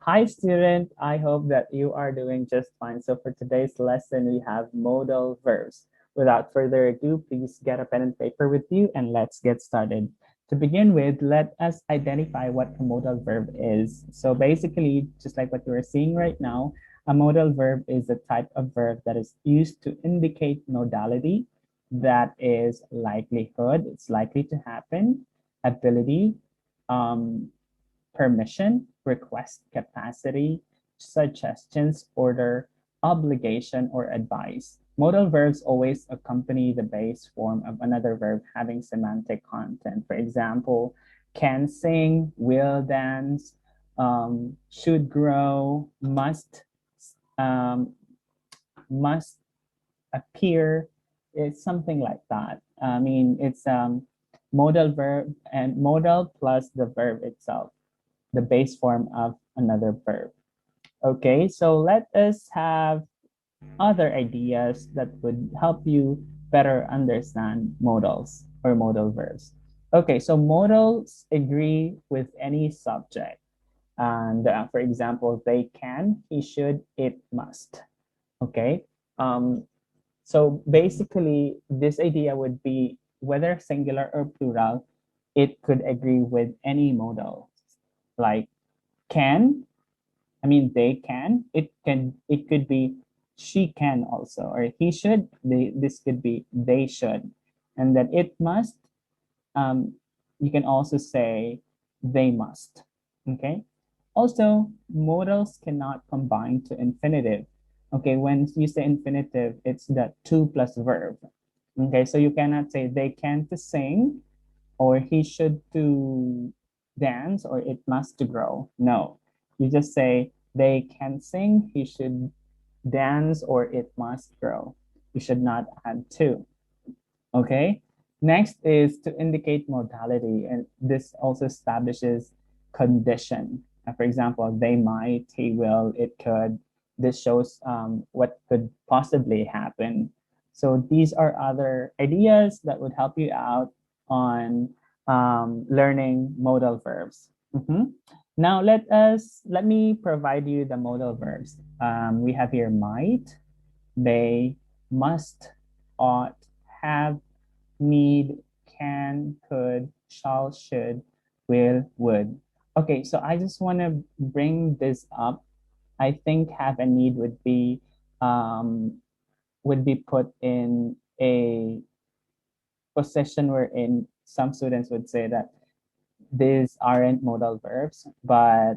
Hi, student. I hope that you are doing just fine. So for today's lesson, we have modal verbs. Without further ado, please get a pen and paper with you and let's get started. To begin with, let us identify what a modal verb is. So basically, just like what you are seeing right now, a modal verb is a type of verb that is used to indicate modality, that is likelihood, it's likely to happen, ability, um, permission, request, capacity, suggestions, order, obligation, or advice. Modal verbs always accompany the base form of another verb having semantic content. For example, can sing, will dance, should grow, um, must appear. It's something like that. I mean, it's modal verb and modal plus the verb itself, the base form of another verb. Okay, so let us have other ideas that would help you better understand modals or modal verbs. Okay, so modals agree with any subject. And for example, they can, he should, it must. Okay, um, so basically, this idea would be whether singular or plural, it could agree with any modal. Like can, I mean, they can. It could be she can also, or he should. This could be they should, and then it must. Um, you can also say they must. Okay. Also, modals cannot combine to infinitive. Okay, when you say infinitive, it's the to plus verb. Okay, so you cannot say they can to sing, or he should to dance, or it must to grow. No, you just say they can sing, he should dance, or it must grow. You should not add to. Okay. Next is to indicate modality, and this also establishes condition. For example, they might, he will, it could. This shows what could possibly happen. So these are other ideas that would help you out on learning modal verbs. Now let me provide you the modal verbs. We have here might, may, must, ought, have, need, can, could, shall, should, will, would. Okay, so I just want to bring this up. I think have and need would be put in a position wherein some students would say that these aren't modal verbs, but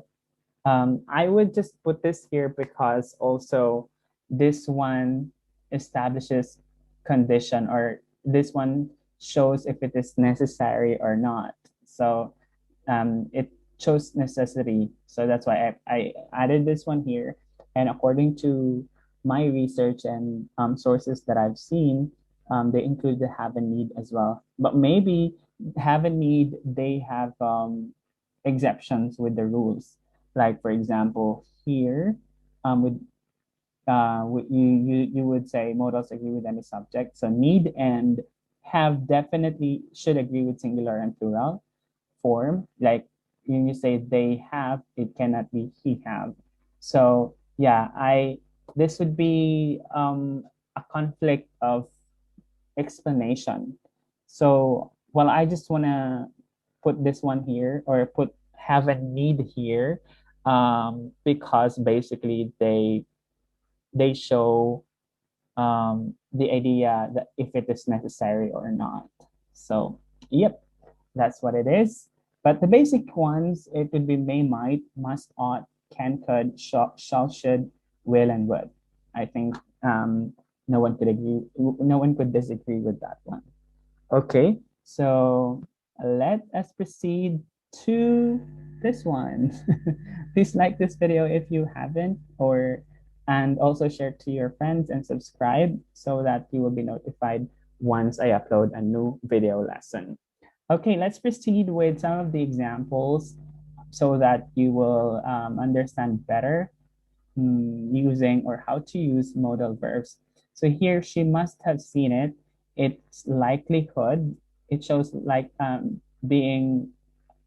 I would just put this here because also this one establishes condition, or this one shows if it is necessary or not. So it shows necessity. So that's why I added this one here. And according to my research and sources that I've seen, they include the have and need as well. But maybe have and need, they have exceptions with the rules. Like for example, here, you would say modals agree with any subject. So need and have definitely should agree with singular and plural form. Like when you say they have, it cannot be he have. So yeah, I this would be a conflict of explanation. So well, I just wanna put this one here, or put have a need here, because basically they show the idea that if it is necessary or not. So yep, that's what it is. But the basic ones, it would be may, might, must, ought, can, could, shall, should, will, and would. I think no one could agree. No one could disagree with that one. Okay, so let us proceed to this one. Please like this video if you haven't, or and also share to your friends and subscribe so that you will be notified once I upload a new video lesson. Okay, let's proceed with some of the examples so that you will understand better using or how to use modal verbs. So here she must have seen it. Its likelihood, it shows like being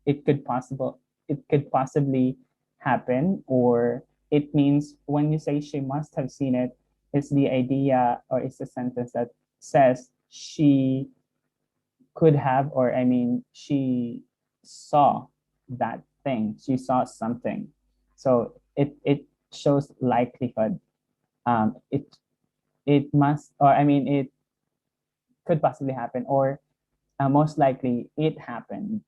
it could possibly happen, or it means when you say she must have seen it, it's the idea or it's the sentence that says she could have, or I mean, she saw that thing, she saw something. So it shows likelihood. It must, or I mean, it could possibly happen, or most likely it happened.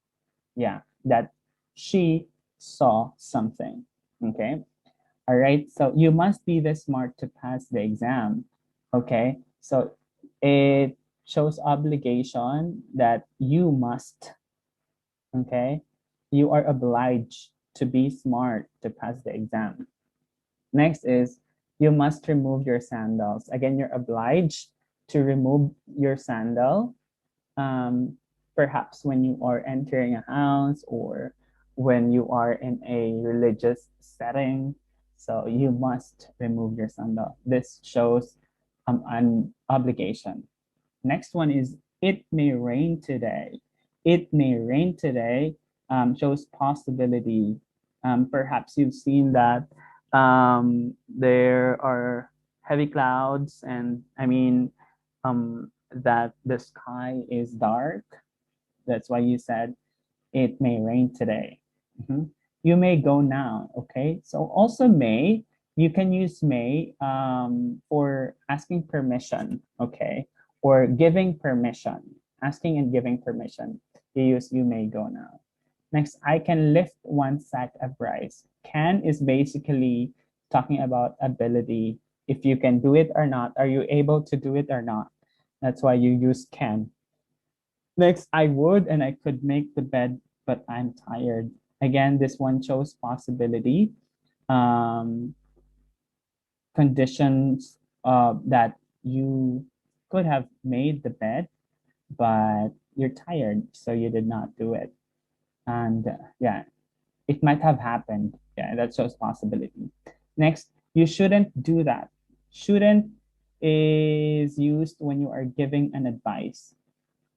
Yeah, that she saw something. Okay. All right. So you must be this smart to pass the exam. Okay. So it shows obligation that you must. Okay. You are obliged to be smart to pass the exam. Next is you must remove your sandals. Again, you're obliged to remove your sandal, um, perhaps when you are entering a house or when you are in a religious setting. So you must remove your sandal. This shows an obligation. Next one is it may rain today. It may rain today shows possibility. Perhaps you've seen that there are heavy clouds, and I mean that the sky is dark. That's why you said it may rain today. Mhm. You may go now. Okay. So also may, you can use may for asking permission. Okay. Or giving permission, asking and giving permission. You use you may go now. Next, I can lift one sack of rice. Can is basically talking about ability. If you can do it or not, are you able to do it or not? That's why you use can. Next, I would and I could make the bed, but I'm tired. Again, this one shows possibility, um, conditions that you could have made the bed, but you're tired, so you did not do it. And yeah, it might have happened. Yeah, that shows possibility. Next, you shouldn't do that. Shouldn't is used when you are giving an advice.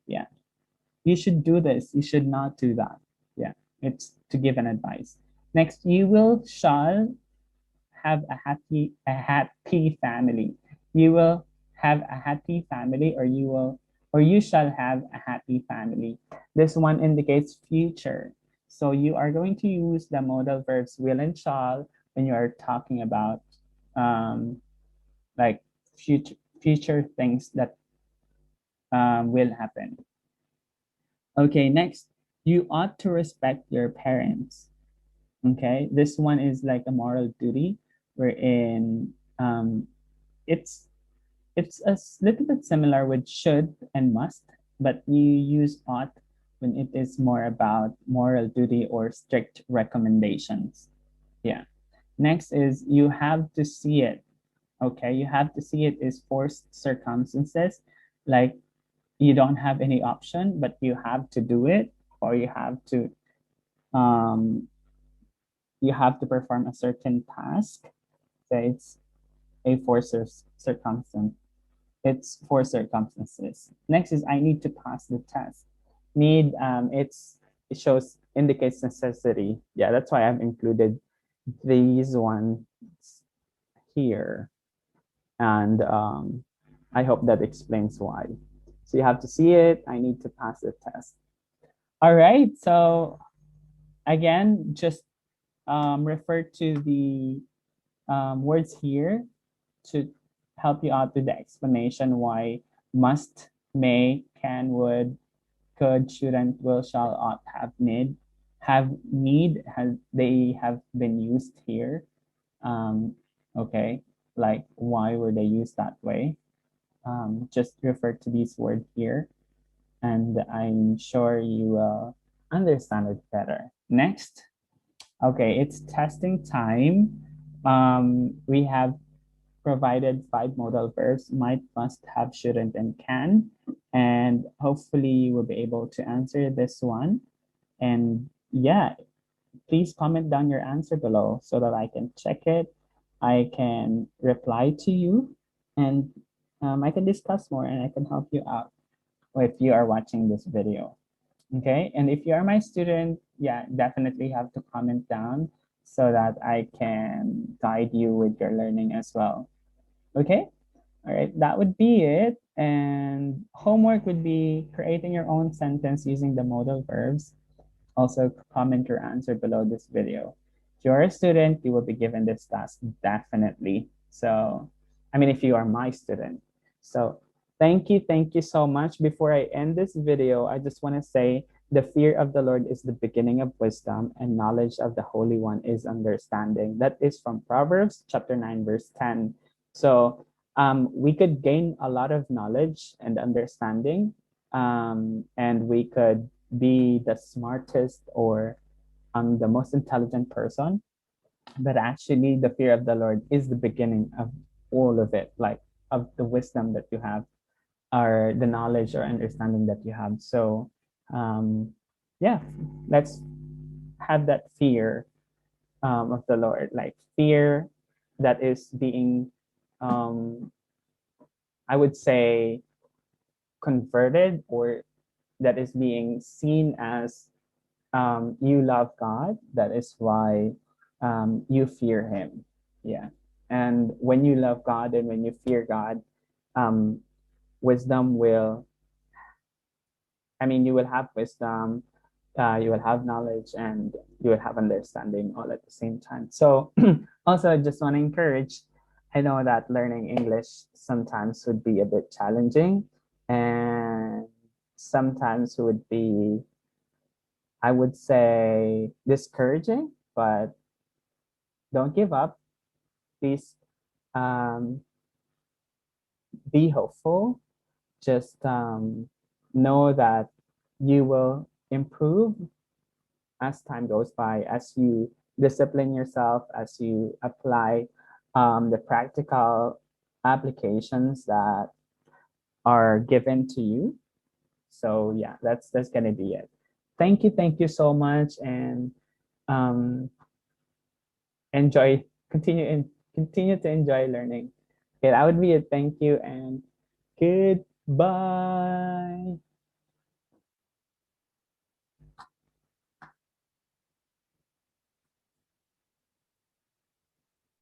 Yeah, you should do this, you should not do that. Yeah, it's to give an advice. Next, you will shall have a happy family. You will have a happy family, or you shall have a happy family. This one indicates future. So you are going to use the modal verbs will and shall when you are talking about um, like future things that will happen. Okay, next, you ought to respect your parents. Okay, this one is like a moral duty, wherein it's it's little bit similar with should and must, but you use ought when it is more about moral duty or strict recommendations. Yeah. Next is you have to see it. Okay, you have to see it is forced circumstances, like you don't have any option, but you have to do it, or um, you have to perform a certain task. So it's a forced circumstance. It's for circumstances. Next is I need to pass the test. Need it shows indicates necessity. Yeah, that's why I've included these ones here, and I hope that explains why. So you have to see it. I need to pass the test. All right. So again, just refer to the words here to help you out with the explanation why must, may, can, would, could, shouldn't, will, shall, ought, have, need, has they have been used here. Okay, like why were they used that way? Just refer to these words here, and I'm sure you will understand it better. Next, okay, it's testing time. We have provided 5 modal verbs: might, must, have, shouldn't, and can. And hopefully you will be able to answer this one. And yeah, please comment down your answer below so that I can check it. I can reply to you, and I can discuss more and I can help you out if you are watching this video. Okay, and if you are my student, yeah, definitely have to comment down so that I can guide you with your learning as well. Okay? All right, that would be it. And homework would be creating your own sentence using the modal verbs. Also, comment your answer below this video. If you're a student, you will be given this task definitely. So, I mean, if you are my student. So, thank you so much. Before I end this video, I just want to say the fear of the Lord is the beginning of wisdom, and knowledge of the Holy One is understanding. That is from Proverbs chapter 9, verse 10. So, we could gain a lot of knowledge and understanding, and we could be the smartest or the most intelligent person, but actually the fear of the Lord is the beginning of all of it, like of the wisdom that you have, or the knowledge or understanding that you have. So um, yeah, let's have that fear of the Lord, like fear that is being, um, I would say, converted, or that is being seen as you love God. That is why you fear Him. Yeah. And when you love God and when you fear God, um, wisdom will, I mean, you will have wisdom, you will have knowledge, and you will have understanding all at the same time. So, also, I just want to encourage, I know that learning English sometimes would be a bit challenging, and sometimes would be, I would say, discouraging, but don't give up. Please um, be hopeful. Just know that you will improve as time goes by, as you discipline yourself, as you apply the practical applications that are given to you. So yeah, that's gonna be it. Thank you so much, and um, enjoy, continue to enjoy learning. Okay, that would be it. Thank you and goodbye.